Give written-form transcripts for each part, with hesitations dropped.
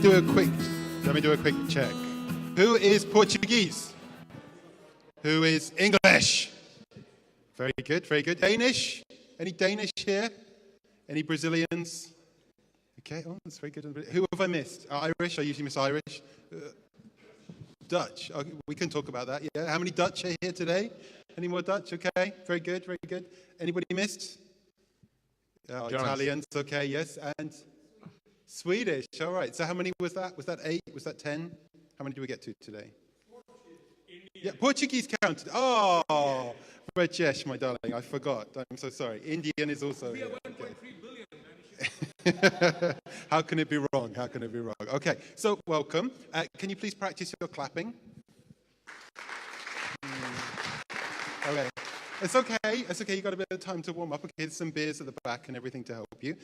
me do a quick check. Who is Portuguese? Who is English? Very good, very good. Danish? Any Danish here? Any Brazilians? Okay, oh, that's very good. Who have I missed? Irish? I usually miss Irish. Dutch. Okay, we can talk about that. Yeah. How many Dutch are here today? Any more Dutch? Okay. Very good. Very good. Anybody missed? Italians. Okay. Yes. And Swedish. All right. So how many was that? Was that 8? Was that 10? How many did we get to today? Yeah. Portuguese counted. Oh, Rajesh, my darling. I forgot. I'm so sorry. Indian is also. We are 1.3 billion. How can it be wrong? How can it be wrong? Okay, so welcome. Can you please practice your clapping? Okay. It's okay. It's okay. You got a bit of time to warm up. Okay, there's some beers at the back and everything to help you.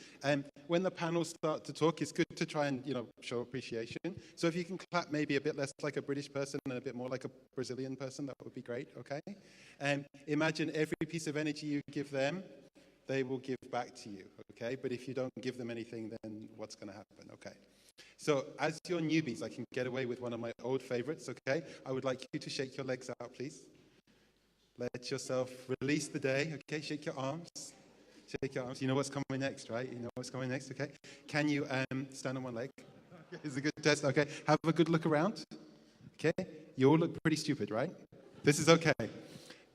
When the panels start to talk, it's good to try and show appreciation. So if you can clap maybe a bit less like a British person and a bit more like a Brazilian person, that would be great. Okay. Imagine every piece of energy you give them, they will give back to you, okay? But if you don't give them anything, then what's going to happen, okay? So as your newbies, I can get away with one of my old favorites, okay? I would like you to shake your legs out, please. Let yourself release the day, okay? Shake your arms. Shake your arms. You know what's coming next, right? You know what's coming next, okay? Can you stand on one leg? It's a good test, okay? Have a good look around, okay? You all look pretty stupid, right? This is okay.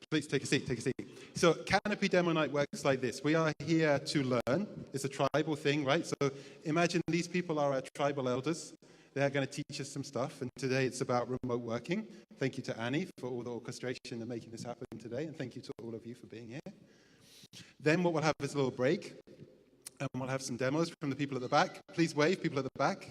Please take a seat, take a seat. So Canopy Demo Night works like this. We are here to learn. It's a tribal thing, right? So imagine these people are our tribal elders. They're going to teach us some stuff. And today it's about remote working. Thank you to Annie for all the orchestration and making this happen today. And thank you to all of you for being here. Then what we'll have is a little break. And we'll have some demos from the people at the back. Please wave, people at the back.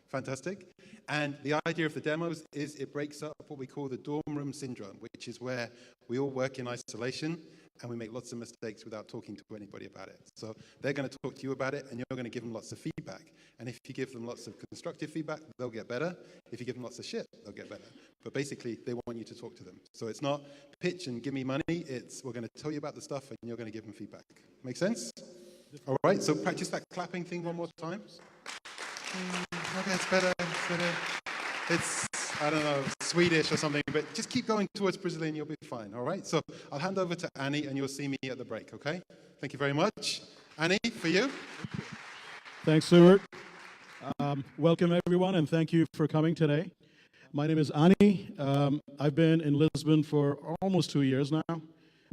Fantastic. And the idea of the demos is it breaks up what we call the dorm room syndrome, which is where we all work in isolation and we make lots of mistakes without talking to anybody about it. So they're going to talk to you about it and you're going to give them lots of feedback. And if you give them lots of constructive feedback, they'll get better. If you give them lots of shit, they'll get better. But basically, they want you to talk to them. So it's not pitch and give me money. It's we're going to tell you about the stuff and you're going to give them feedback. Make sense? All right, so practice that clapping thing one more time. Okay, it's better. It's, I don't know, Swedish or something, but just keep going towards Brazilian, you'll be fine, all right? So I'll hand over to Annie, and you'll see me at the break, okay? Thank you very much. Annie, for you. Thanks, Stuart. Welcome, everyone, and thank you for coming today. My name is Annie. I've been in Lisbon for almost 2 years now.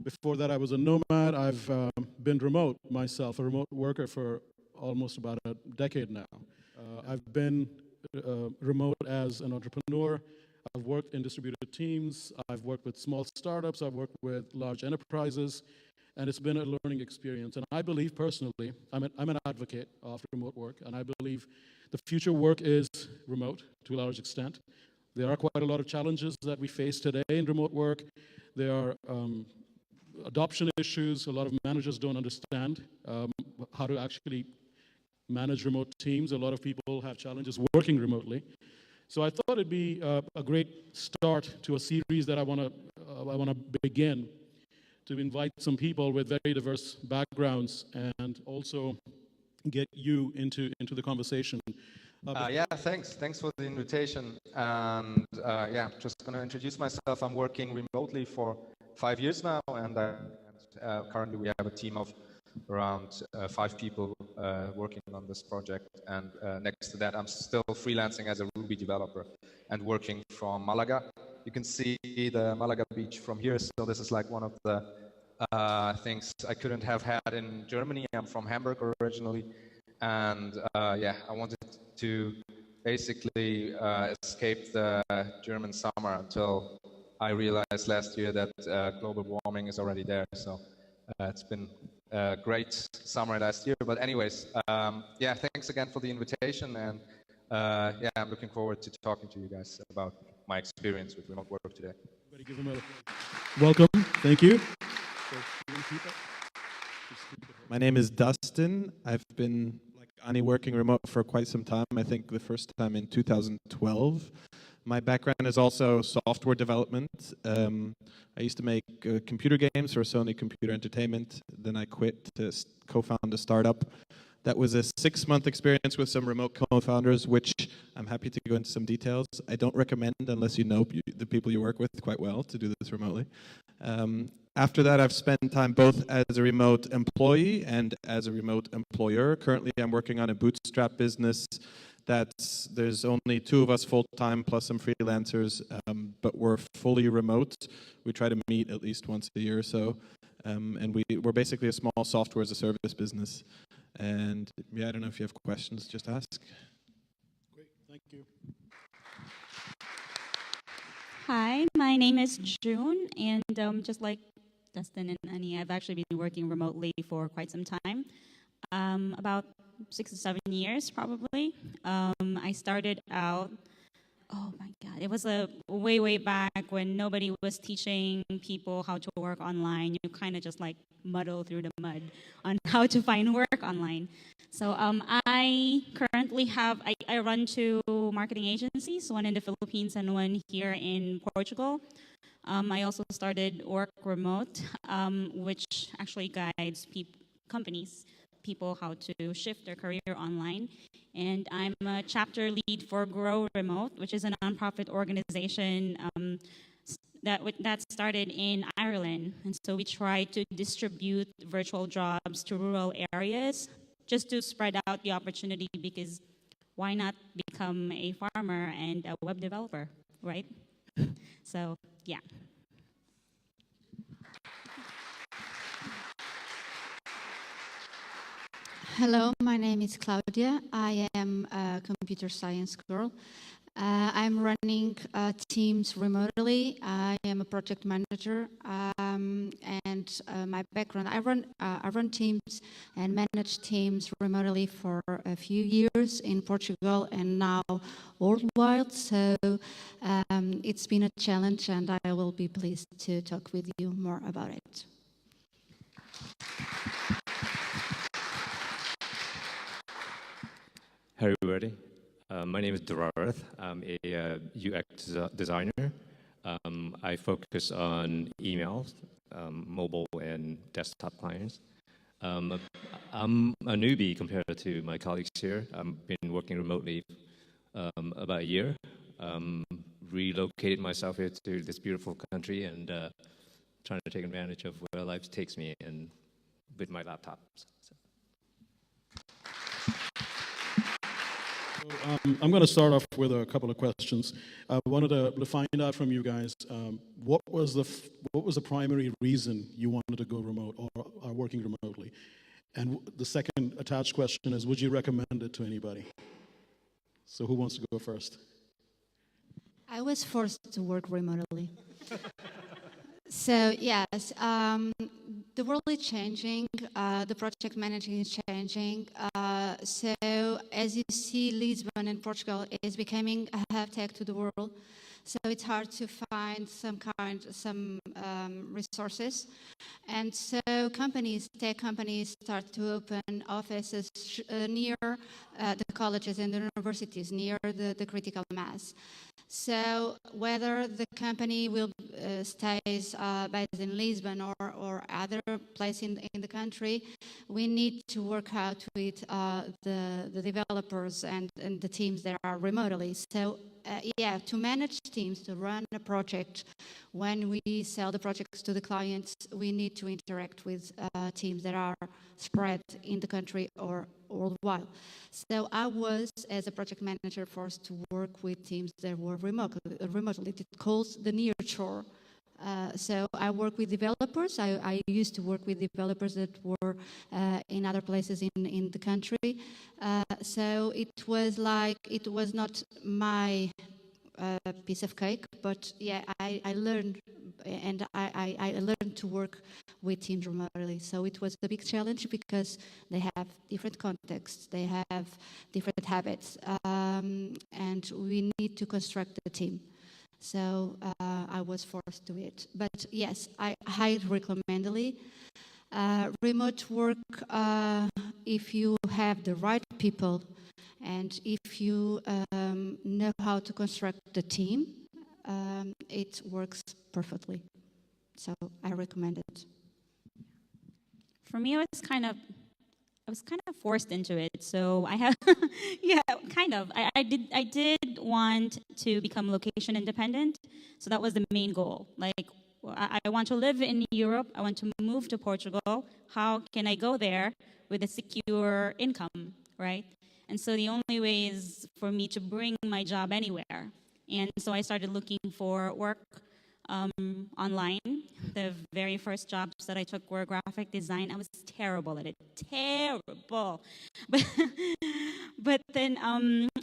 Before that, I was a nomad. I've been remote myself, a remote worker for almost about a decade now. I've been remote as an entrepreneur. I've worked in distributed teams. I've worked with small startups. I've worked with large enterprises. And it's been a learning experience. And I believe personally, I'm an advocate of remote work. And I believe the future work is remote to a large extent. There are quite a lot of challenges that we face today in remote work. There are adoption issues. A lot of managers don't understand how to actually manage remote teams. A lot of people have challenges working remotely. So I thought it'd be a great start to a series that I want to begin to invite some people with very diverse backgrounds and also get you into the conversation. Yeah, thanks for the invitation. And yeah, just going to introduce myself. I'm working remotely for 5 years now, and currently we have a team of around 5 people working on this project. And next to that, I'm still freelancing as a Ruby developer and working from Malaga. You can see the Malaga beach from here. So this is like one of the things I couldn't have had in Germany. I'm from Hamburg originally. And yeah, I wanted to basically escape the German summer until I realized last year that global warming is already there. So it's been a great summer last year. But anyways, yeah, thanks again for the invitation. And yeah, I'm looking forward to talking to you guys about my experience with remote work today. Everybody give them a welcome. Thank you. My name is Dustin. I've been, like Ani, working remote for quite some time. I think the first time in 2012. My background is also software development. I used to make computer games for Sony Computer Entertainment. Then I quit to co-found a startup That was a 6-month experience with some remote co-founders, which I'm happy to go into some details. I don't recommend, unless you know the people you work with quite well, to do this remotely. After that, I've spent time both as a remote employee and as a remote employer. Currently, I'm working on a bootstrap business there's only 2 of us full-time plus some freelancers, but we're fully remote. We try to meet at least once a year or so. And we're basically a small software as a service business. And yeah, I don't know if you have questions, just ask. Great, thank you. Hi, my name is June, and just like Dustin and Annie, I've actually been working remotely for quite some time, about 6 or 7 years probably. I started out, oh my God, it was way back when nobody was teaching people how to work online. You kind of just like muddle through the mud on how to find work online. So I currently I run 2 marketing agencies, one in the Philippines and one here in Portugal. I also started Work Remote, which actually guides people how to shift their career online. And I'm a chapter lead for Grow Remote, which is a nonprofit organization that started in Ireland. And so we try to distribute virtual jobs to rural areas just to spread out the opportunity, because why not become a farmer and a web developer, right? So, yeah. Hello, my name is Claudia. I am a computer science girl. I'm running teams remotely. I am a project manager, and my background, I run teams and manage teams remotely for a few years in Portugal and now worldwide. So it's been a challenge, and I will be pleased to talk with you more about it. Hey everybody, my name is Darath. I'm a UX designer. I focus on emails, mobile and desktop clients. I'm a newbie compared to my colleagues here. I've been working remotely about a year. Relocated myself here to this beautiful country and trying to take advantage of where life takes me and with my laptop. I'm going to start off with a couple of questions. I wanted to find out from you guys, what was the primary reason you wanted to go remote or are working remotely? And the second attached question is, would you recommend it to anybody? So who wants to go first? I was forced to work remotely. So yes, the world is changing, the project managing is changing. So as you see, Lisbon and Portugal is becoming a hub tech to the world. So it's hard to find some resources. And so tech companies start to open offices near the colleges and the universities, near the critical mass. So whether the company will stays based in Lisbon or other place in the country, we need to work out with the developers and the teams that are remotely. So yeah, to manage teams, to run a project, when we sell the projects to the clients, we need to interact with teams that are spread in the country or worldwide. So I was, as a project manager, forced to work with teams that were remotely. It calls the near shore. So I work with developers. I used to work with developers that were in other places in the country. So it was not my piece of cake, but yeah, I learned, and I learned to work with teams remotely. So it was a big challenge because they have different contexts, they have different habits, and we need to construct the team. So I was forced to it. But yes, I highly recommend it. Remote work, if you have the right people and if you know how to construct the team, it works perfectly. So I recommend it. For me, it was kind of I was kind of forced into it. So I have, yeah, kind of. I did want to become location independent. So that was the main goal. Like, I want to live in Europe. I want to move to Portugal. How can I go there with a secure income, right? And so the only way is for me to bring my job anywhere. And so I started looking for work online. The very first jobs that I took were graphic design. I was terrible at it, terrible. But, but then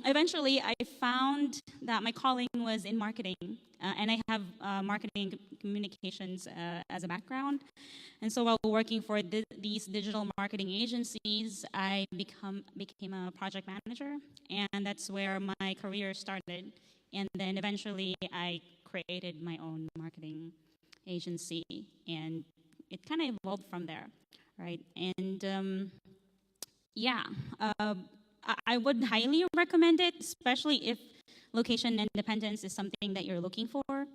eventually I found that my calling was in marketing. And I have marketing communications as a background. And so while working for these digital marketing agencies, I became a project manager. And that's where my career started. And then eventually I created my own marketing agency, and it kind of evolved from there, right? And yeah, I would highly recommend it, especially if location independence is something that you're looking for.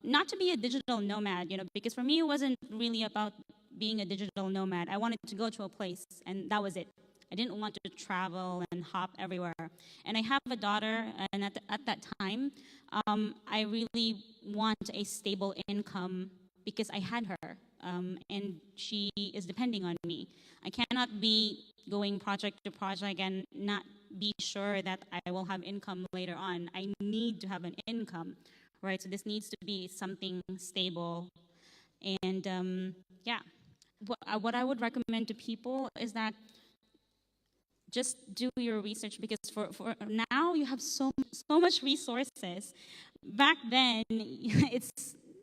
Not to be a digital nomad, because for me it wasn't really about being a digital nomad. I wanted to go to a place, and that was it. I didn't want to travel and hop everywhere. And I have a daughter, and at that time, I really want a stable income because I had her, and she is depending on me. I cannot be going project to project and not be sure that I will have income later on. I need to have an income, right? So this needs to be something stable. And yeah, what I would recommend to people is that just do your research, because for now you have so much resources. Back then, it's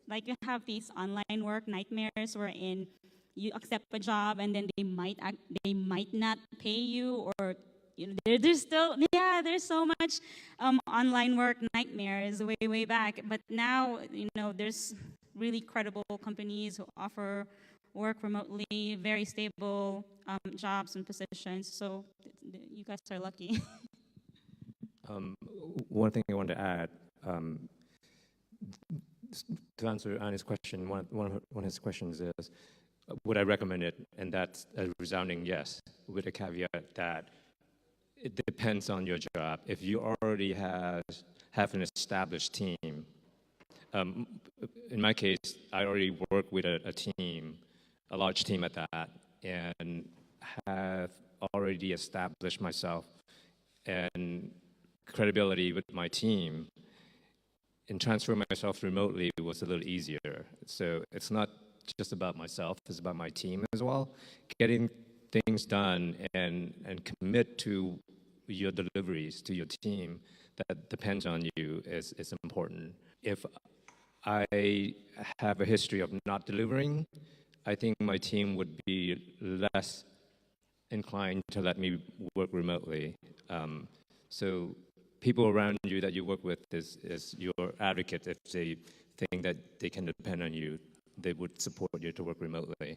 like you have these online work nightmares wherein you accept a job and then they might not pay you, or there's still, yeah, there's so much online work nightmares way back. But now there's really credible companies who offer work remotely, very stable jobs and positions. So you guys are lucky. One thing I want to add, to answer Annie's question, one of his questions is, would I recommend it? And that's a resounding yes, with a caveat that it depends on your job. If you already have an established team, in my case, I already work with a team, a large team at that, and have already established myself and credibility with my team. And transferring myself remotely was a little easier. So it's not just about myself, it's about my team as well. Getting things done and commit to your deliveries to your team that depends on you is important. If I have a history of not delivering, I think my team would be less inclined to let me work remotely. So people around you that you work with is your advocate. If they think that they can depend on you, they would support you to work remotely.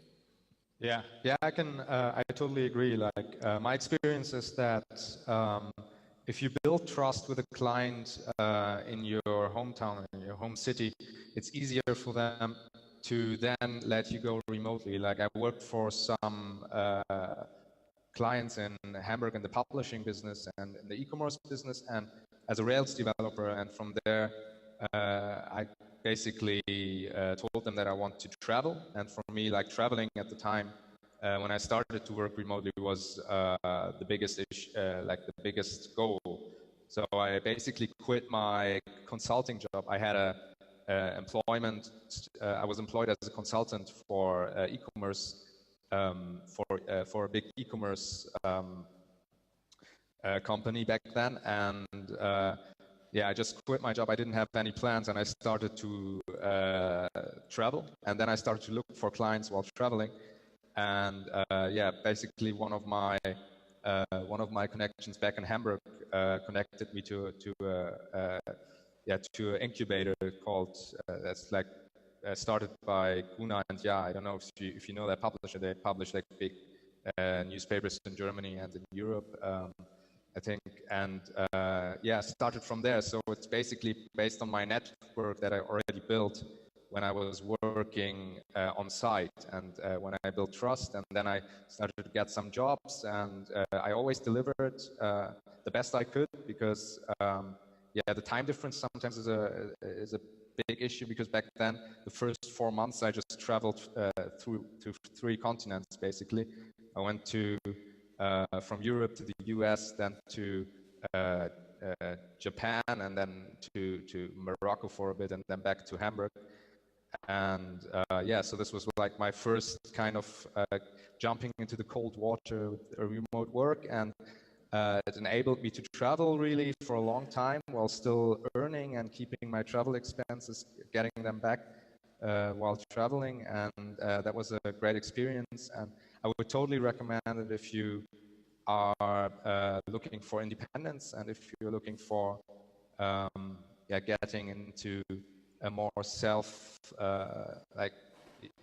Yeah, I totally agree. Like my experience is that if you build trust with a client in your hometown, in your home city, it's easier for them to then let you go remotely. Like I worked for some clients in Hamburg in the publishing business and in the e-commerce business, and as a Rails developer, and from there I basically told them that I want to travel, and for me, like traveling at the time when I started to work remotely was the biggest like the biggest goal. So I basically quit my consulting job. I had employment. I was employed as a consultant for e-commerce for a big e-commerce company back then, and yeah, I just quit my job. I didn't have any plans, and I started to travel, and then I started to look for clients while traveling, and yeah, basically one of my connections back in Hamburg connected me to an incubator called that's like started by Guna and Ja. I don't know if you know that publisher. They publish like big newspapers in Germany and in Europe, I think. And yeah, started from there. So it's basically based on my network that I already built. when I was working on site, and when I built trust, and then I started to get some jobs, and I always delivered the best I could, because yeah, the time difference sometimes is a big issue, because back then the first 4 months I just traveled through to 3 continents basically. I went to from Europe to the US, then to Japan, and then to Morocco for a bit, and then back to Hamburg. And yeah, so this was like my first kind of jumping into the cold water with remote work, and it enabled me to travel really for a long time while still earning and keeping my travel expenses, getting them back while traveling, and that was a great experience. And I would totally recommend it if you are looking for independence, and if you're looking for yeah, getting into a more like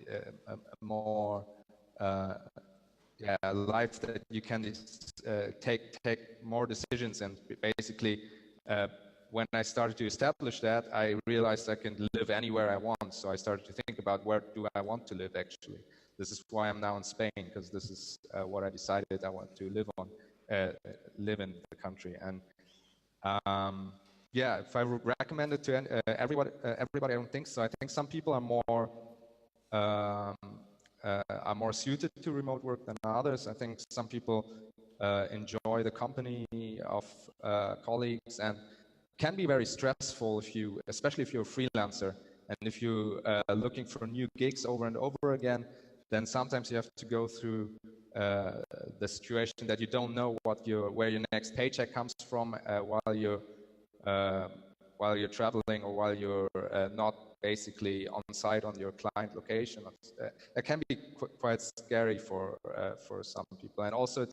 a more yeah, life that you can take more decisions. And basically when I started to establish that, I realized I can live anywhere I want. So I started to think about, where do I want to live actually. This is why I'm now in Spain, because this is what I decided I want to live live in the country. And yeah, if I recommend it to everybody, I don't think so. I think some people are more suited to remote work than others. I think some people enjoy the company of colleagues, and can be very stressful especially if you're a freelancer, and if you're looking for new gigs over and over again, then sometimes you have to go through the situation that you don't know where your next paycheck comes from while you're traveling, or while you're not basically on site on your client location. That can be quite scary for some people. And also it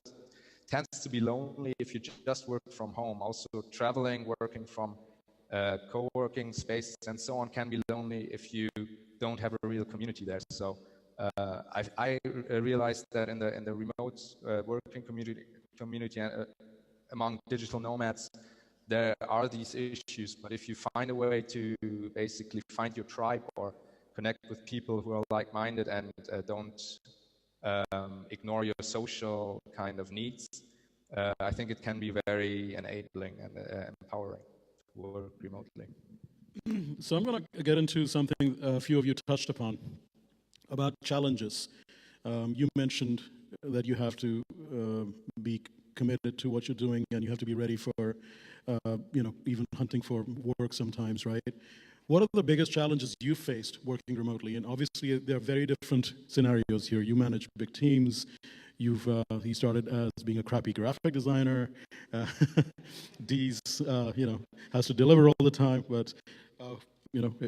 tends to be lonely if you just work from home. Also traveling, working from co-working spaces and so on can be lonely if you don't have a real community there. So I realized that in the remote working community among digital nomads, there are these issues, but if you find a way to basically find your tribe or connect with people who are like-minded and don't ignore your social kind of needs, I think it can be very enabling and empowering to work remotely. So I'm going to get into something a few of you touched upon, about challenges. You mentioned that you have to be committed to what you're doing, and you have to be ready for, even hunting for work sometimes, right? What are the biggest challenges you faced working remotely? And obviously, there are very different scenarios here. You manage big teams. You started as being a crappy graphic designer. Dee's, has to deliver all the time. But,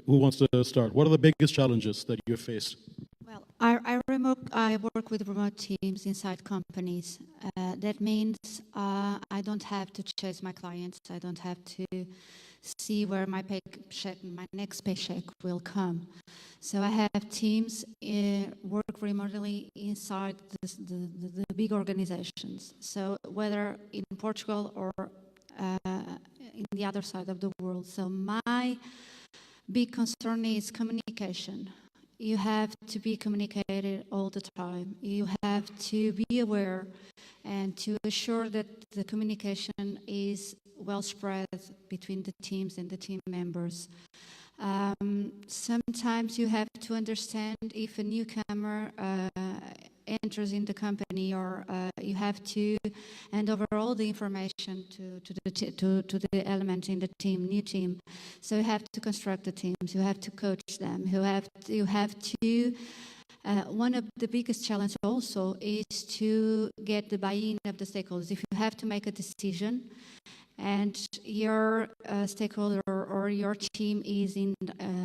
who wants to start? What are the biggest challenges that you have faced? Well, I work with remote teams inside companies. That means I don't have to chase my clients. I don't have to see where my next paycheck will come. So I have teams work remotely inside the big organizations. So whether in Portugal or in the other side of the world. So my big concern is communication. You have to be communicated all the time. You have to be aware and to assure that the communication is well spread between the teams and the team members. Sometimes you have to understand if a newcomer enters in the company, or you have to hand over all the information to the element in the new team. So you have to construct the teams, you have to coach them, you have to one of the biggest challenges also is to get the buy-in of the stakeholders. If you have to make a decision and your stakeholder or your team is in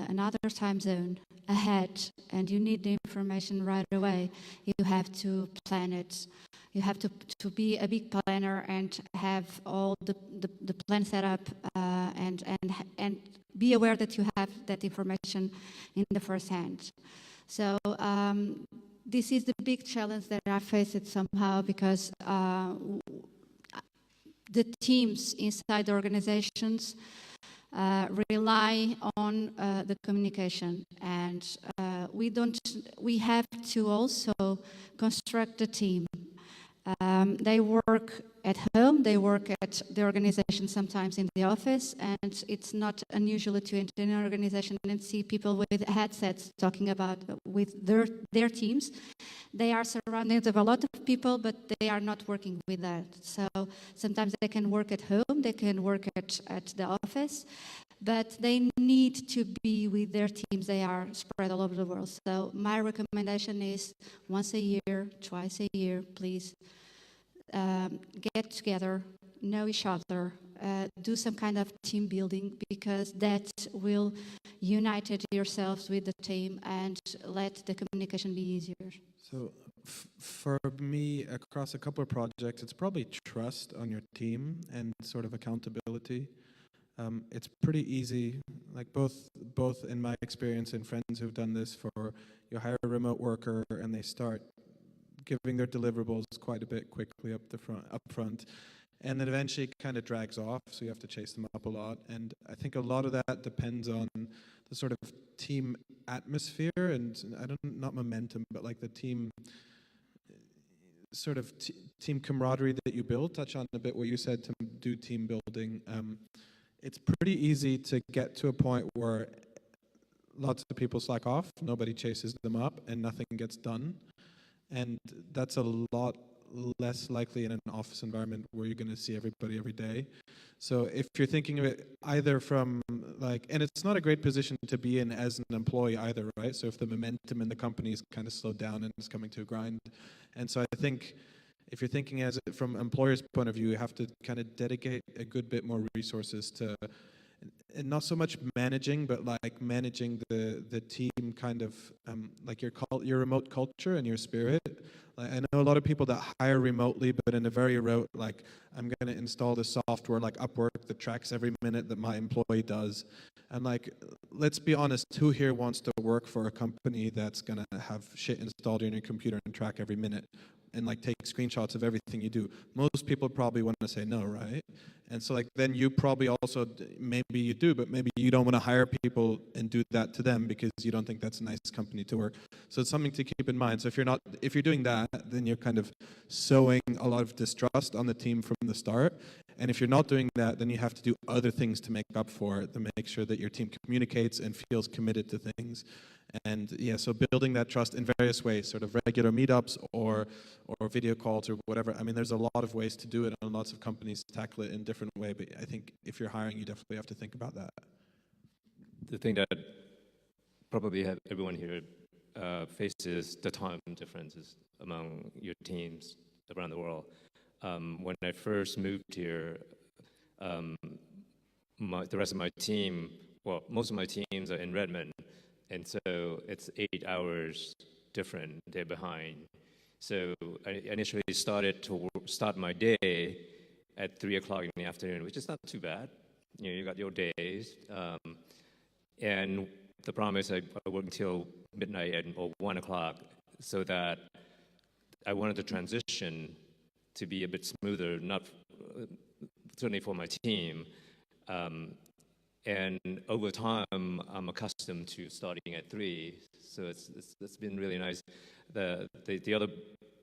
another time zone ahead and you need the information right away, you have to plan it. You have to be a big planner and have all the plan set up and be aware that you have that information in the first hand. So this is the big challenge that I face it somehow, because the teams inside the organizations rely on the communication, and and we have to also construct the team. They work at home, they work at the organization, sometimes in the office, and it's not unusual to enter an organization and see people with headsets talking about with their teams. They are surrounded with a lot of people, but they are not working with that. So sometimes they can work at home, they can work at the office, but they need to be with their teams. They are spread all over the world. So my recommendation is once a year, twice a year, please get together, know each other, do some kind of team building, because that will unite yourselves with the team and let the communication be easier. So for me, across a couple of projects, it's probably trust on your team and sort of accountability. It's pretty easy, like both in my experience and friends who've done this, for you hire a remote worker and they start giving their deliverables quite a bit quickly up front, and then eventually it kind of drags off, so you have to chase them up a lot. And I think a lot of that depends on the sort of team atmosphere and not momentum, but like the team sort of team camaraderie that you build. Touch on a bit what you said to do team building. It's pretty easy to get to a point where lots of people slack off, nobody chases them up, and nothing gets done. And that's a lot less likely in an office environment where you're going to see everybody every day. So if you're thinking of it either from like, and it's not a great position to be in as an employee either, right? So if the momentum in the company is kind of slowed down and it's coming to a grind. And so I think if you're thinking as from employer's point of view, you have to kind of dedicate a good bit more resources to, and not so much managing, but like managing the team kind of like your remote culture and your spirit. Like, I know a lot of people that hire remotely, but in a very rote, like, I'm going to install this software like Upwork that tracks every minute that my employee does. And like, let's be honest, who here wants to work for a company that's going to have shit installed in your computer and track every minute and like take screenshots of everything you do? Most people probably want to say no, right? And so like then you probably also, maybe you do, but maybe you don't want to hire people and do that to them because you don't think that's a nice company to work. So it's something to keep in mind. So if you're doing that, then you're kind of sowing a lot of distrust on the team from the start. And if you're not doing that, then you have to do other things to make up for it, to make sure that your team communicates and feels committed to things. And yeah, so building that trust in various ways, sort of regular meetups or video calls or whatever. I mean, there's a lot of ways to do it, and lots of companies tackle it in a different way. But I think if you're hiring, you definitely have to think about that. The thing that probably everyone here faces the time differences among your teams around the world. When I first moved here, the rest of my team, well, most of my teams are in Redmond, and so it's 8 hours different. They're behind. So I initially start my day at 3 o'clock in the afternoon, which is not too bad. You know, you got your days. And the problem is I work until midnight or 1 o'clock, so that I wanted the transition to be a bit smoother, not certainly for my team. And over time, I'm accustomed to starting at 3, so it's been really nice. The other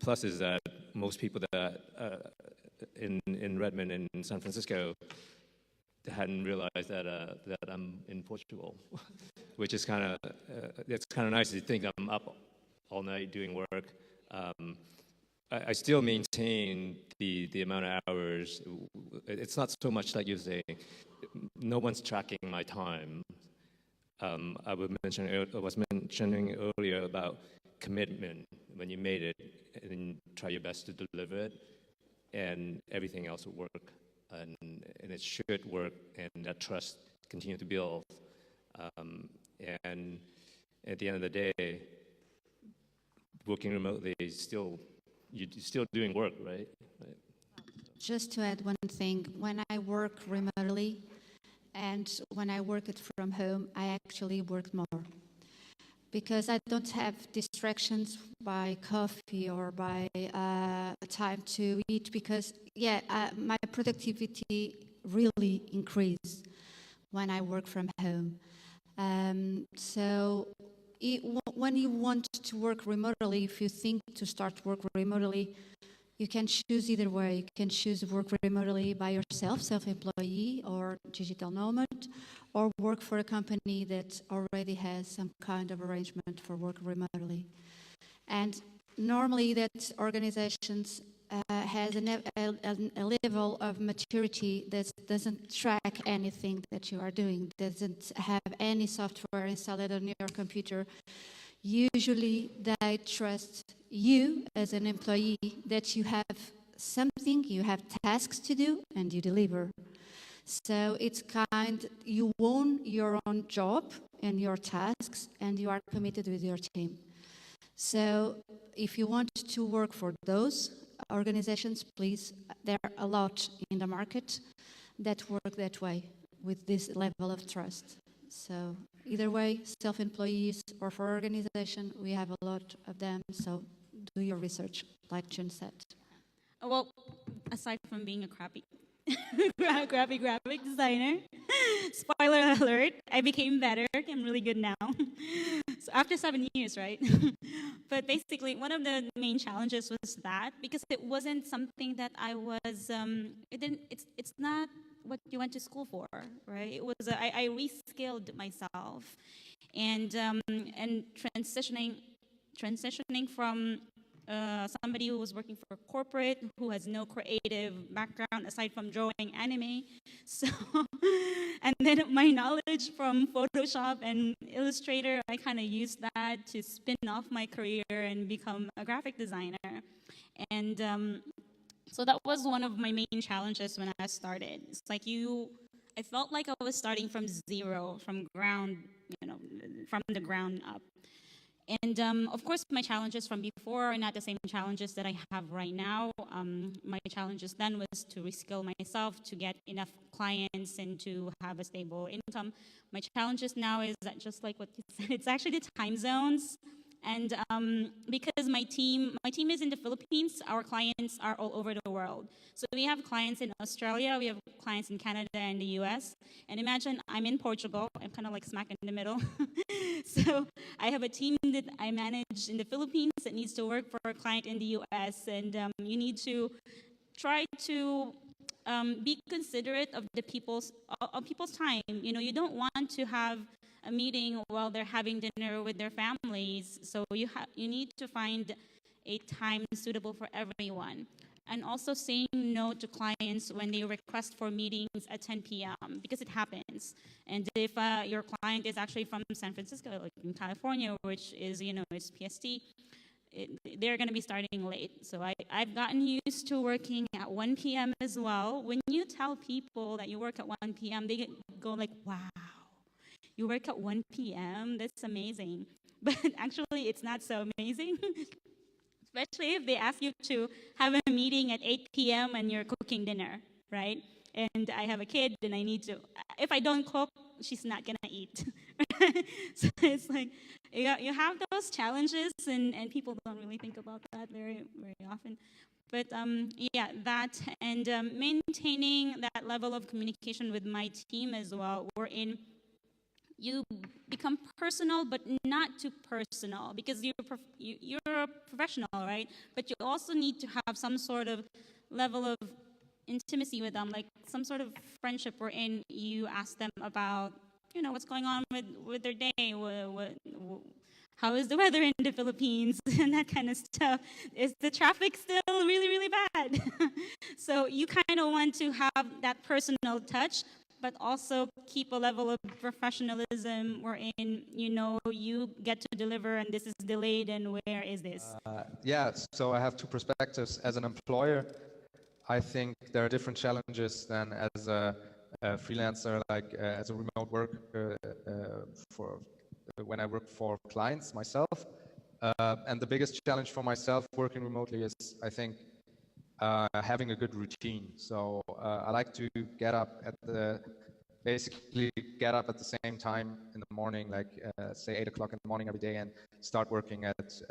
plus is that most people that in Redmond and in San Francisco hadn't realized that I'm in Portugal, which is it's kind of nice to think I'm up all night doing work. I still maintain the amount of hours. It's not so much like you're saying, no one's tracking my time. I was mentioning earlier about commitment. When you made it, and try your best to deliver it, and everything else will work, and it should work, and that trust continue to build. And at the end of the day, working remotely is you're still doing work, right? Just to add one thing, when I work remotely and when I work it from home, I actually work more, because I don't have distractions by coffee or by time to eat, because my productivity really increases when I work from home. So when you want to work remotely, if you think to start work remotely, you can choose either way. You can choose work remotely by yourself, self-employee or digital nomad, or work for a company that already has some kind of arrangement for work remotely. And normally that organizations has a level of maturity that doesn't track anything that you are doing, doesn't have any software installed on your computer. Usually they trust you as an employee, that you have something, you have tasks to do, and you deliver. So it's you own your own job and your tasks, and you are committed with your team. So if you want to work for those organizations, please, there are a lot in the market that work that way, with this level of trust. So either way, self-employees or for organization, we have a lot of them. So do your research, like June said. Well, aside from being a crappy graphic designer, spoiler alert, I became better. I'm really good now. So after 7 years, right? But basically, one of the main challenges was that, because it wasn't something that I was, it's not what you went to school for, right? It was, I reskilled myself, and transitioning from somebody who was working for a corporate, who has no creative background aside from drawing anime. So, and then my knowledge from Photoshop and Illustrator, I kind of used that to spin off my career and become a graphic designer. And so that was one of my main challenges when I started. It's like I felt like I was starting from zero, from the ground up. And of course, my challenges from before are not the same challenges that I have right now. My challenges then was to reskill myself, to get enough clients, and to have a stable income. My challenges now is that, just like what you said, it's actually the time zones. And because my team is in the Philippines, our clients are all over the world. So we have clients in Australia, we have clients in Canada and the US. And imagine I'm in Portugal, I'm kind of like smack in the middle. So I have a team that I manage in the Philippines that needs to work for a client in the US. And you need to try to be considerate of people's time. You don't want to have a meeting while they're having dinner with their families. So you need to find a time suitable for everyone. And also saying no to clients when they request for meetings at 10 p.m. because it happens. And if your client is actually from San Francisco, like in California, which is, it's PST, they're going to be starting late. So I've gotten used to working at 1 p.m. as well. When you tell people that you work at 1 p.m., they go like, wow, you work at 1 p.m.? That's amazing. But actually, it's not so amazing. Especially if they ask you to have a meeting at 8 p.m. and you're cooking dinner, right? And I have a kid and I need to, if I don't cook, she's not going to eat. So it's like, you have those challenges, and people don't really think about that very, very often. But yeah, that, and maintaining that level of communication with my team as well. You become personal, but not too personal, because you're a professional, right? But you also need to have some sort of level of intimacy with them, like some sort of friendship wherein you ask them about, what's going on with their day, how is the weather in the Philippines, and that kind of stuff. Is the traffic still really, really bad? So you kind of want to have that personal touch, but also keep a level of professionalism wherein you get to deliver and this is delayed and where is this? Yeah, so I have two perspectives. As an employer, I think there are different challenges than as a freelancer, like as a remote worker for when I work for clients myself. And the biggest challenge for myself working remotely is, I think, having a good routine. So I like to basically get up at the same time in the morning, like say 8 o'clock in the morning every day, and start working at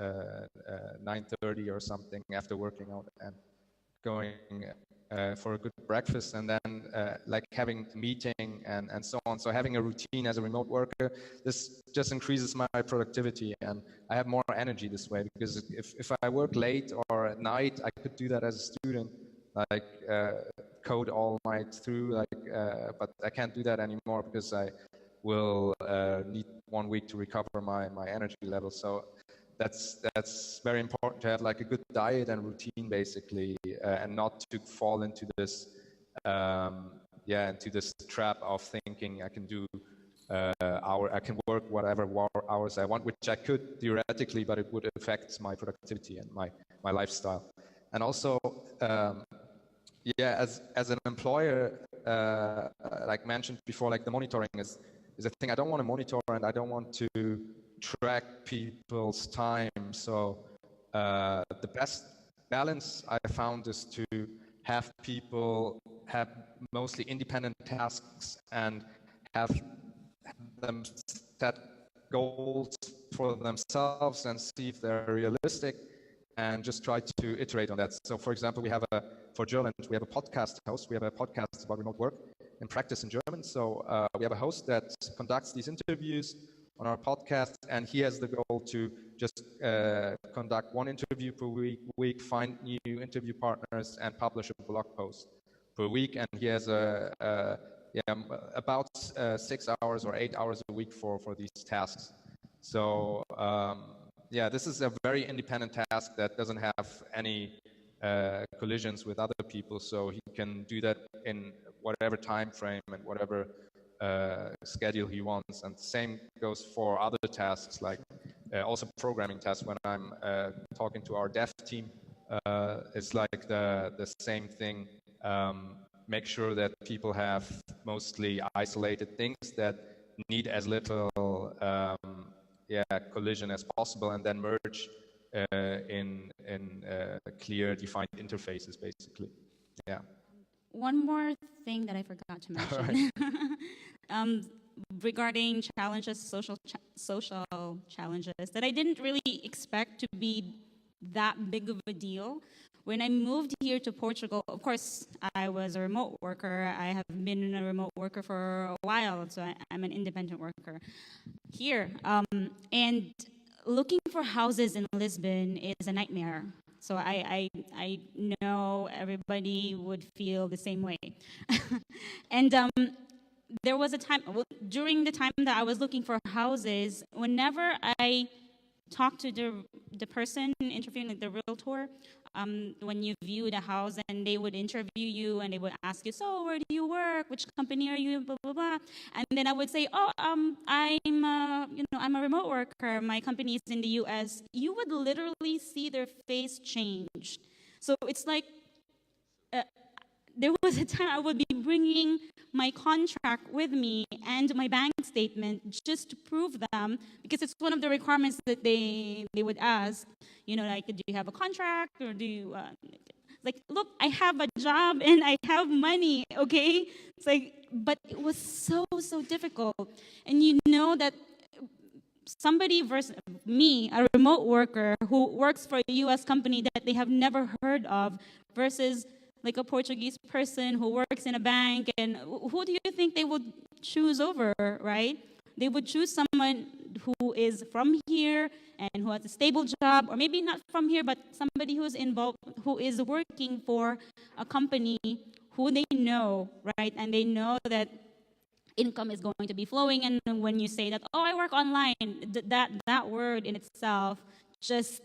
9:30 or something after working out and going for a good breakfast, and then like having a meeting and so on. So having a routine as a remote worker, this just increases my productivity, and I have more energy this way, because if I work late or at night, I could do that as a student, like code all night through, but I can't do that anymore because I will need 1 week to recover my energy level. So that's very important to have like a good diet and routine, basically, and not to fall into this into this trap of thinking I can do I can work whatever hours I want, which I could theoretically, but it would affect my productivity and my lifestyle. And also, as an employer, like mentioned before, like the monitoring is a thing. I don't want to monitor, and I don't want to track people's time. So the best balance I found is to have people have mostly independent tasks and have them set goals for themselves and see if they're realistic, and just try to iterate on that. So for example, for German, we have a podcast host. We have a podcast about remote work and practice in German. So we have a host that conducts these interviews on our podcast, and he has the goal to just conduct one interview per week, find new interview partners, and publish a blog post per week. And he has about 6 hours or 8 hours a week for these tasks. So this is a very independent task that doesn't have any collisions with other people. So he can do that in whatever time frame and whatever schedule he wants. And the same goes for other tasks, like also programming tasks. When I'm talking to our dev team, it's like the same thing. Make sure that people have mostly isolated things that need as little collision as possible, and then merge in clear, defined interfaces, basically. Yeah. One more thing that I forgot to mention. Regarding challenges, social challenges that I didn't really expect to be that big of a deal. When I moved here to Portugal, of course, I was a remote worker. I have been a remote worker for a while, so I'm an independent worker here. And looking for houses in Lisbon is a nightmare. So I know everybody would feel the same way. And there was a time, during the time that I was looking for houses, whenever I talked to the person interviewing, like the realtor, when you viewed a house, and they would interview you and they would ask you, so where do you work? Which company are you? Blah, blah, blah. And then I would say, I'm a remote worker. My company is in the US. You would literally see their face change. So it's like, there was a time I would be bringing my contract with me and my bank statement just to prove them, because it's one of the requirements that they would ask, like, do you have a contract, or do you, like, look, I have a job and I have money, okay? It's like, but it was so difficult. And that somebody versus me, a remote worker who works for a US company that they have never heard of, versus like a Portuguese person who works in a bank, and who do you think they would choose over, right? They would choose someone who is from here and who has a stable job, or maybe not from here, but somebody who is involved, who is working for a company who they know, right? And they know that income is going to be flowing. And when you say that, I work online, that word in itself just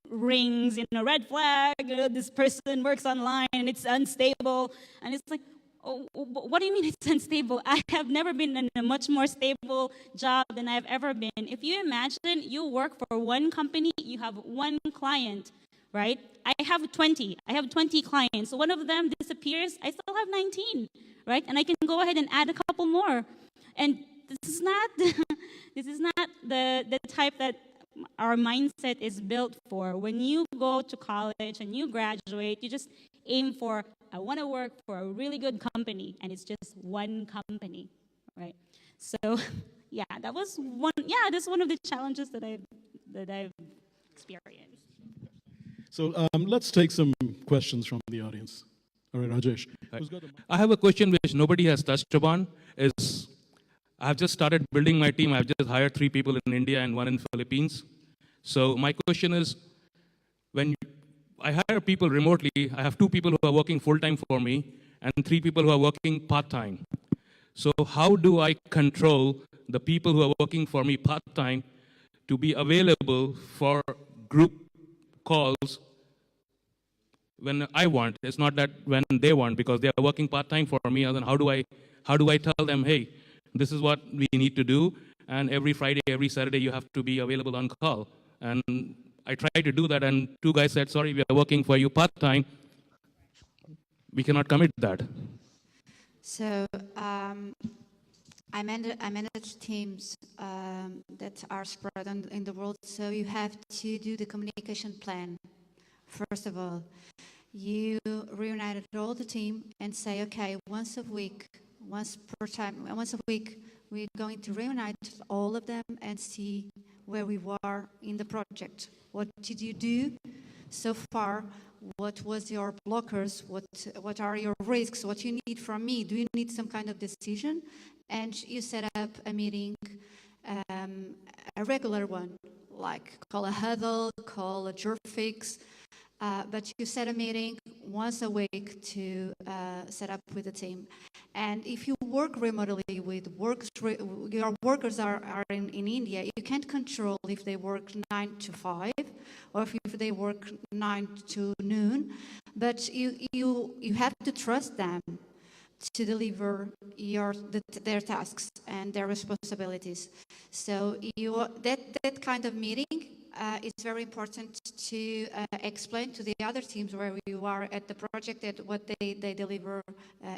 rings in a red flag. This person works online and it's unstable. And it's like, what do you mean it's unstable? I have never been in a much more stable job than I've ever been. If you imagine you work for one company, you have one client, right? I have 20 clients. So one of them disappears, I still have 19, right? And I can go ahead and add a couple more. And this is not the type that our mindset is built for. When you go to college and you graduate, you just aim for, I want to work for a really good company, and it's just one company, right? So, that's one of the challenges that I've experienced. So let's take some questions from the audience. All right, Rajesh. Right. Who's got the mic? I have a question which nobody has touched upon. Is I've just started building my team. I've just hired 3 people in India and 1 in Philippines. So my question is, when I hire people remotely, I have 2 people who are working full-time for me and 3 people who are working part-time. So how do I control the people who are working for me part-time to be available for group calls when I want? It's not that when they want, because they are working part-time for me, and then how do I tell them, hey, this is what we need to do, and every Friday, every Saturday, you have to be available on call. And I tried to do that, and 2 guys said, sorry, we are working for you part-time. We cannot commit that. So I manage teams that are spread in the world. So you have to do the communication plan. First of all, you reunited all the team and say, okay, once a week, we're going to reunite all of them and see where we were in the project. What did you do so far? What was your blockers? What are your risks? What you need from me? Do you need some kind of decision? And you set up a meeting, a regular one, like call a huddle, call a jerk fix. But you set a meeting once a week to set up with the team. And if you work remotely with your workers are in India, you can't control if they work 9 to 5 or if they work 9 to noon. But you have to trust them to deliver their tasks and their responsibilities. So that kind of meeting it's very important to explain to the other teams where you are at the project and what they deliver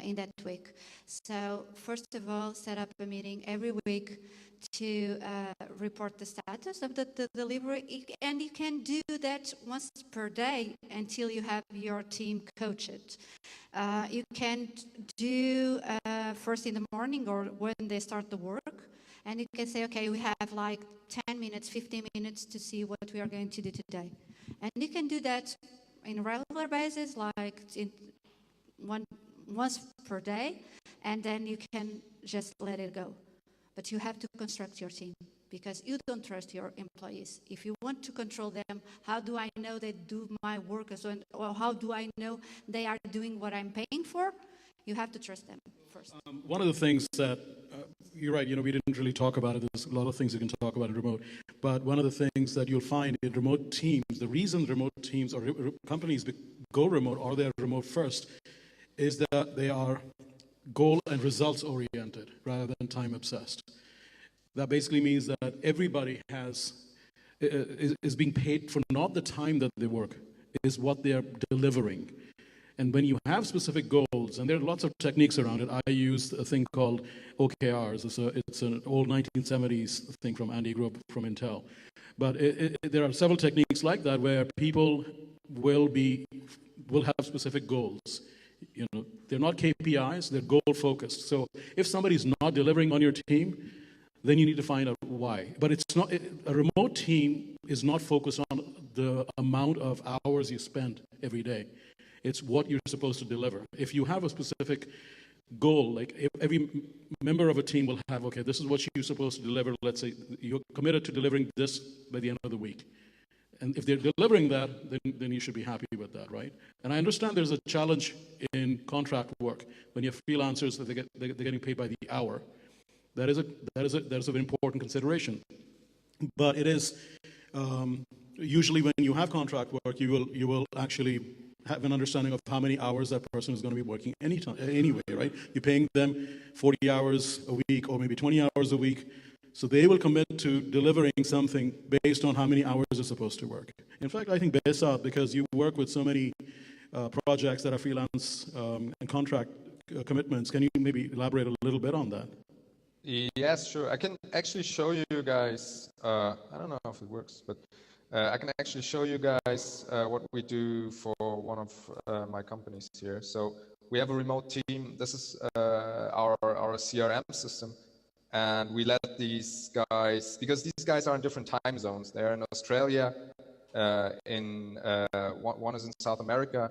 in that week. So first of all, set up a meeting every week to report the status of the delivery, and you can do that once per day until you have your team coached. You can do first in the morning or when they start the work. And you can say, okay, we have like 10 minutes, 15 minutes to see what we are going to do today. And you can do that in a regular basis, like once per day, and then you can just let it go. But you have to construct your team because you don't trust your employees. If you want to control them, how do I know they do my work as well? Or how do I know they are doing what I'm paying for? You have to trust them first. One of the things that, you're right, we didn't really talk about it. There's a lot of things you can talk about in remote. But one of the things that you'll find in remote teams, the reason remote teams or companies go remote or they're remote first is that they are goal and results oriented rather than time obsessed. That basically means that everybody is being paid for not the time that they work, is what they are delivering. And when you have specific goals, and there are lots of techniques around it, I use a thing called OKRs. It's an old 1970s thing from Andy Grove from Intel. But there are several techniques like that where people will have specific goals. They're not KPIs, they're goal focused. So if somebody's not delivering on your team, then you need to find out why. But it's not a remote team is not focused on the amount of hours you spend every day. It's what you're supposed to deliver. If you have a specific goal, like every member of a team will have, okay, this is what you're supposed to deliver. Let's say you're committed to delivering this by the end of the week. And if they're delivering that, then you should be happy with that, right? And I understand there's a challenge in contract work when you have freelancers that they're getting paid by the hour. That is an important consideration. But it is usually when you have contract work, you will actually have an understanding of how many hours that person is going to be working anyway, right? You're paying them 40 hours a week or maybe 20 hours a week, so they will commit to delivering something based on how many hours they're supposed to work. In fact, I think Besat, because you work with so many projects that are freelance and contract commitments, can you maybe elaborate a little bit on that? Yes, sure. I can actually show you guys, I don't know if it works, but I can actually show you guys what we do for one of my companies here. So we have a remote team. This is our CRM system. And we let these guys, because these guys are in different time zones. They're in Australia, one is in South America,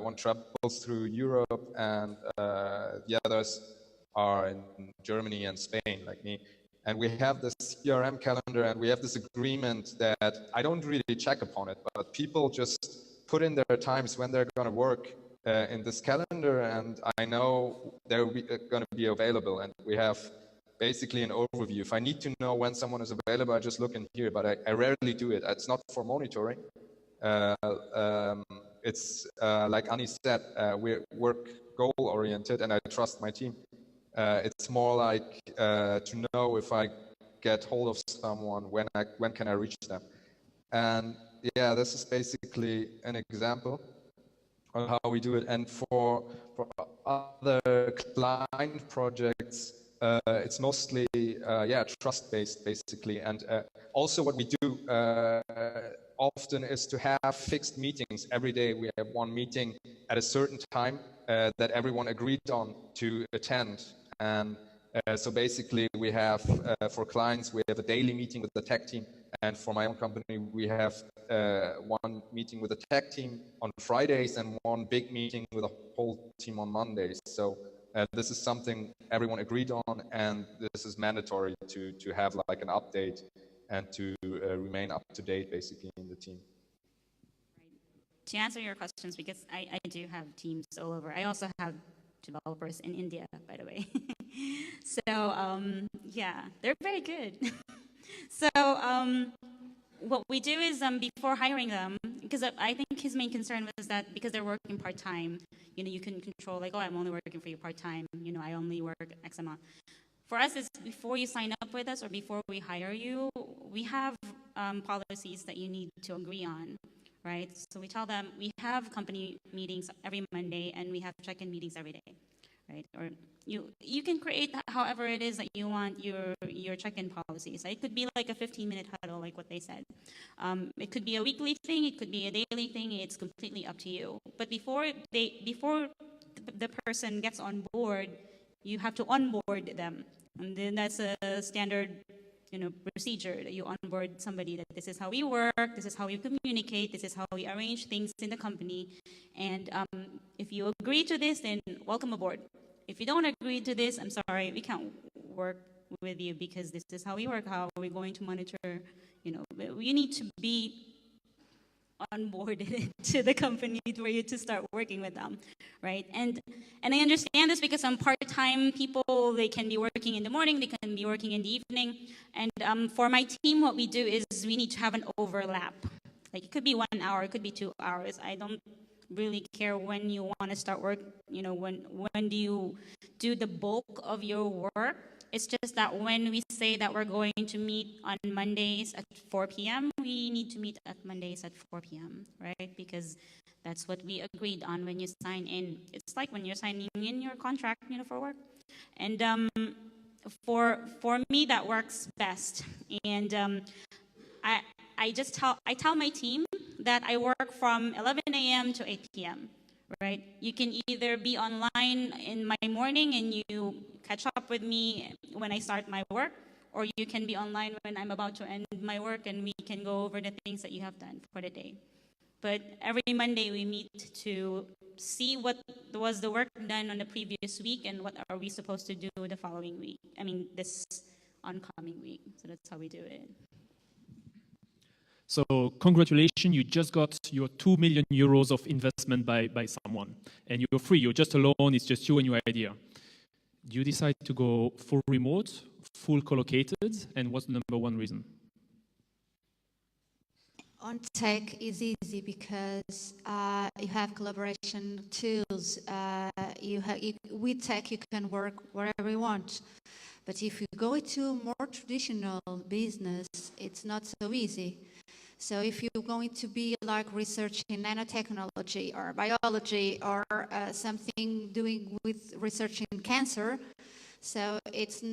one travels through Europe, and the others are in Germany and Spain, like me. And we have this CRM calendar, and we have this agreement that I don't really check upon it, but people just put in their times when they're going to work in this calendar, and I know they're going to be available. And we have basically an overview. If I need to know when someone is available, I just look in here, but I rarely do it. It's not for monitoring. It's like Ani said, we work goal-oriented, and I trust my team. It's more like to know if I get hold of someone, when can I reach them. And yeah, this is basically an example of how we do it. And for other client projects, it's mostly trust-based, basically. And also what we do often is to have fixed meetings. Every day we have one meeting at a certain time that everyone agreed on to attend. And so basically we have, for clients, we have a daily meeting with the tech team. And for my own company, we have one meeting with the tech team on Fridays and one big meeting with the whole team on Mondays. So this is something everyone agreed on, and this is mandatory to have like an update and to remain up to date basically in the team. To answer your questions, because I do have teams all over. I also have developers in India, by the way. So yeah, they're very good. So what we do is before hiring them, because I think his main concern was that because they're working part-time, you can control like, oh, I'm only working for you part-time, I only work X amount. For us, it's before you sign up with us or before we hire you, we have policies that you need to agree on, right? So we tell them we have company meetings every Monday and we have check-in meetings every day, right? Or you can create however it is that you want your check-in policies. It could be like a 15-minute huddle, like what they said. It could be a weekly thing. It could be a daily thing. It's completely up to you. But before the person gets on board, you have to onboard them, and then that's a standard, procedure that you onboard somebody. That this is how we work. This is how we communicate. This is how we arrange things in the company. And if you agree to this, then welcome aboard. If you don't agree to this, I'm sorry, we can't work with you because this is how we work. How are we going to monitor? You need to be onboarded to the company for you to start working with them, right? And I understand this because some part-time people, they can be working in the morning, they can be working in the evening. And for my team, what we do is we need to have an overlap. Like it could be 1 hour, it could be 2 hours. I don't really care when you want to start work, when do you do the bulk of your work. It's just that when we say that we're going to meet on Mondays at 4 p.m., we need to meet at Mondays at 4 p.m., right? Because that's what we agreed on when you sign in. It's like when you're signing in your contract, for work. And for me, that works best. And I tell my team that I work from 11 a.m. to 8 p.m., right? You can either be online in my morning and you catch up with me when I start my work, or you can be online when I'm about to end my work and we can go over the things that you have done for the day. But every Monday we meet to see what was the work done on the previous week and what are we supposed to do the following week. This oncoming week. So that's how we do it. So congratulations, you just got your 2 million euros of investment by someone. And you're free, you're just alone, it's just you and your idea. Do you decide to go full remote, full collocated, and what's the number one reason? On tech is easy because you have collaboration tools. With tech, you can work wherever you want. But if you go into more traditional business, it's not so easy. So if you're going to be like researching nanotechnology or biology or something doing with research in cancer, so it's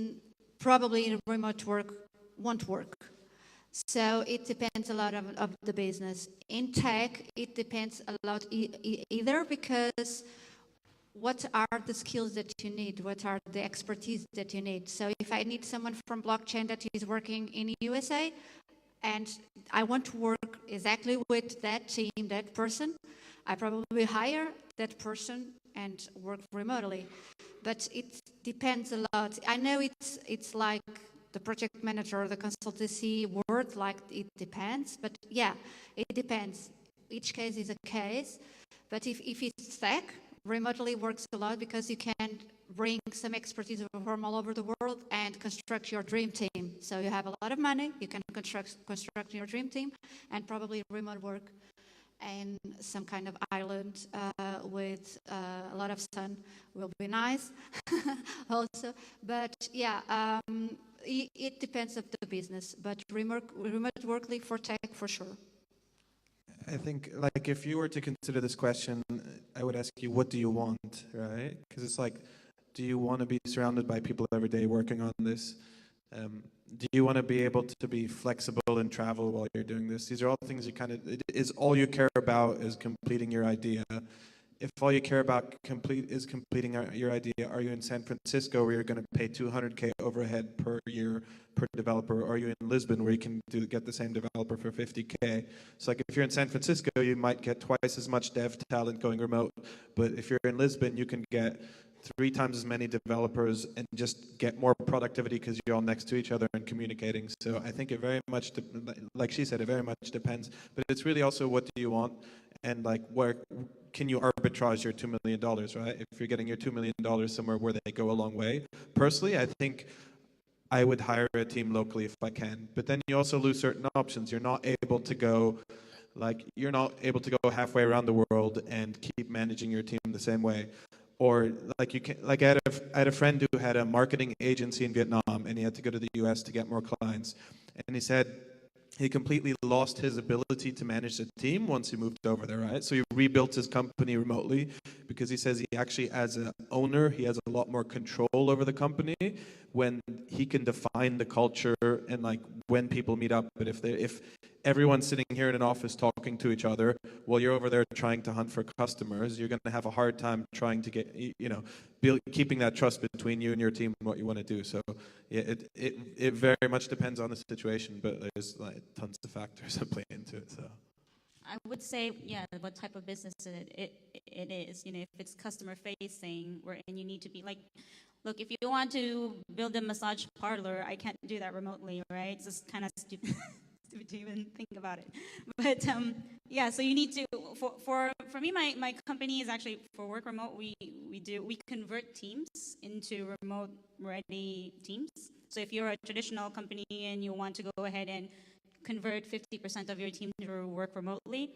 probably in remote work won't work. So it depends a lot of the business. In tech, it depends a lot either because what are the skills that you need? What are the expertise that you need? So if I need someone from blockchain that is working in the USA, and I want to work exactly with that team, that person, I probably hire that person and work remotely. But it depends a lot. I know it's like the project manager or the consultancy word, like it depends. But yeah, it depends. Each case is a case. But if it's tech, remotely works a lot because you can bring some expertise from all over the world and construct your dream team. So you have a lot of money, you can construct your dream team, and probably remote work and some kind of island with a lot of sun will be nice also. But yeah, it depends of the business, but remote work for tech for sure. I think, like, if you were to consider this question, I would ask you, what do you want, right? Because it's like, do you want to be surrounded by people every day working on this? Do you want to be able to be flexible and travel while you're doing this? These are all things you kind of, is all you care about is completing your idea. If all you care about is completing your idea, are you in San Francisco where you're going to pay 200K overhead per year per developer, or are you in Lisbon where you can get the same developer for 50K? So like if you're in San Francisco, you might get twice as much dev talent going remote, but if you're in Lisbon, you can get 3 times as many developers and just get more productivity because you're all next to each other and communicating. So I think it very much, like she said, it very much depends. But it's really also what do you want, and like where can you arbitrage your $2 million, right? If you're getting your $2 million somewhere where they go a long way. Personally, I think I would hire a team locally if I can. But then you also lose certain options. You're not able to go halfway around the world and keep managing your team the same way. Or like you can, like I had a friend who had a marketing agency in Vietnam, and he had to go to the US to get more clients. And he said he completely lost his ability to manage the team once he moved over there, right? So he rebuilt his company remotely because he says he actually, as an owner, he has a lot more control over the company when he can define the culture and like when people meet up. But if everyone's sitting here in an office talking to each other while you're over there trying to hunt for customers, you're going to have a hard time trying to get, keeping that trust between you and your team and what you want to do. So yeah, it very much depends on the situation, but there's like tons of factors that play into it. So I would say, yeah, what type of business it is. If it's customer facing, and you need to be like, look, if you want to build a massage parlor, I can't do that remotely, right? It's just kind of stupid. To even think about it. But yeah, so you need to, for me, my company is actually for work remote, we convert teams into remote ready teams. So if you're a traditional company and you want to go ahead and convert 50% of your team to work remotely,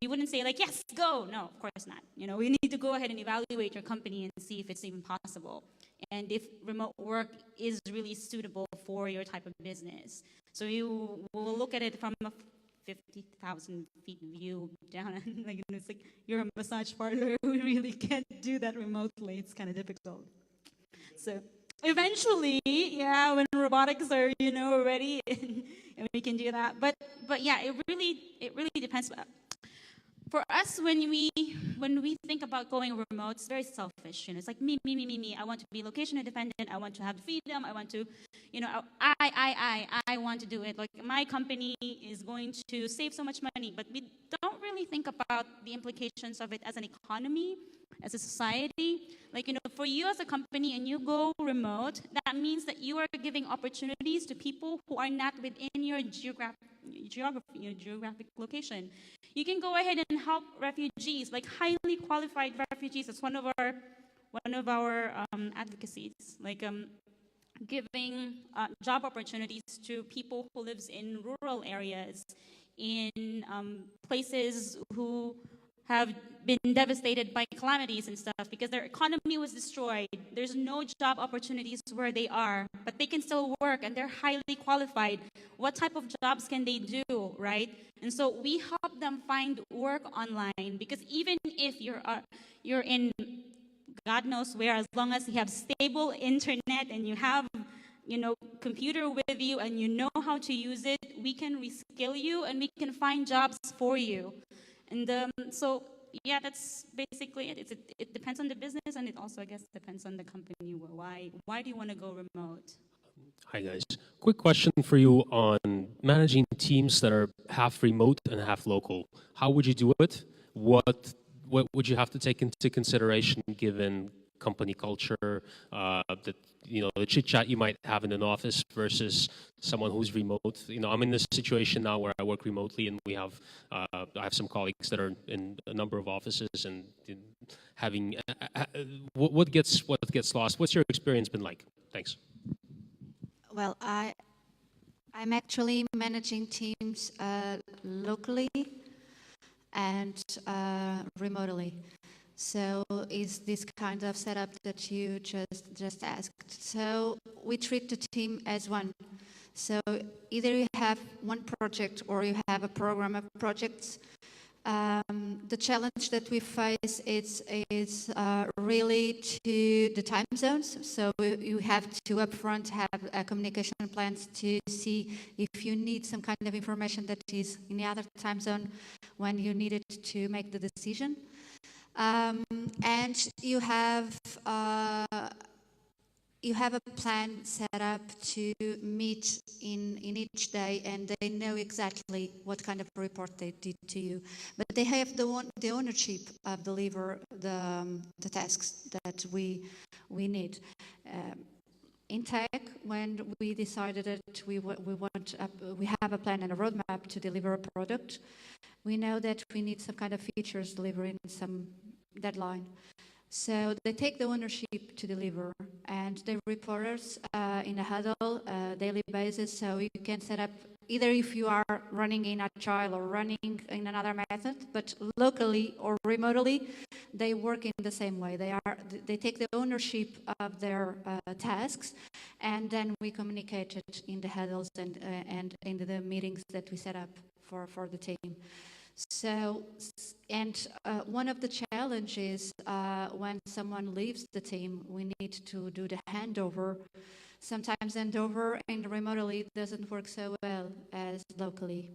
we wouldn't say like, yes, go. No, of course not. We need to go ahead and evaluate your company and see if it's even possible. And if remote work is really suitable for your type of business. So you will look at it from a 50,000 feet view down. It's like you're a massage parlor who really can't do that remotely. It's kind of difficult. So eventually, yeah, when robotics are ready, and we can do that. But yeah, it really depends. For us, when we think about going remote, it's very selfish. It's like me. I want to be location independent. I want to have freedom. I want to, I want to do it. Like my company is going to save so much money, but we don't really think about the implications of it as an economy, as a society. Like, for you as a company and you go remote, that means that you are giving opportunities to people who are not within your geographic location. You can go ahead and help refugees, like highly qualified refugees. That's one of our advocacies, like giving job opportunities to people who lives in rural areas, in places who have been devastated by calamities and stuff because their economy was destroyed. There's no job opportunities where they are, but they can still work and they're highly qualified. What type of jobs can they do, right? And so we help them find work online because even if you're in God knows where, as long as you have stable internet and you have computer with you and you know how to use it, we can reskill you and we can find jobs for you. And so, yeah, that's basically it. It depends on the business, and it also, I guess, depends on the company. Why do you want to go remote? Hi, guys. Quick question for you on managing teams that are half remote and half local. How would you do it? What what would you have to take into consideration given company culture, that the chit chat you might have in an office versus someone who's remote? I'm in this situation now where I work remotely, and I have some colleagues that are in a number of offices, and having what gets lost. What's your experience been like? Thanks. Well, I'm actually managing teams locally and remotely. So is this kind of setup that you just asked. So we treat the team as one. So either you have one project or you have a program of projects. The challenge that we face is really to the time zones. So you have to upfront have communication plans to see if you need some kind of information that is in the other time zone when you need it to make the decision. And you have a plan set up to meet in each day, and they know exactly what kind of report they did to you. But they have the ownership of deliver the tasks that we need. In tech, when we decided that we have a plan and a roadmap to deliver a product, we know that we need some kind of features delivering some deadline. So they take the ownership to deliver, and they report us in a huddle daily basis. So you can set up either if you are running in Agile or running in another method, but locally or remotely, they work in the same way. They take the ownership of their tasks, and then we communicate it in the huddles and in the meetings that we set up for the team. So, and one of the challenges when someone leaves the team, we need to do the handover. Sometimes handover and remotely doesn't work so well as locally.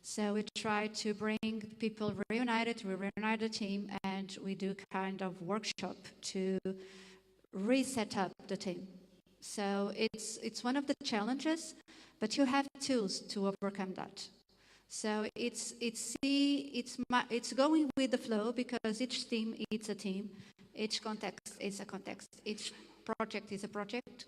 So we try to bring people reunited, we reunite the team, and we do kind of workshop to reset up the team. So it's one of the challenges, but you have tools to overcome that. So it's going with the flow, because each team is a team, each context is a context, each project is a project.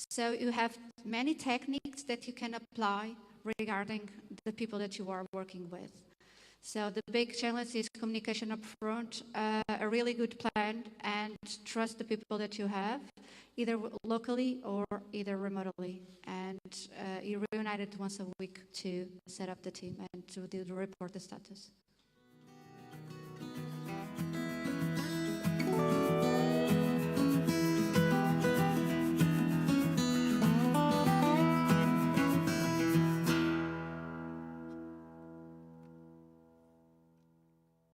So you have many techniques that you can apply regarding the people that you are working with. So the big challenge is communication up front, a really good plan, and trust the people that you have, either locally or either remotely. And you reunited once a week to set up the team and to report the status.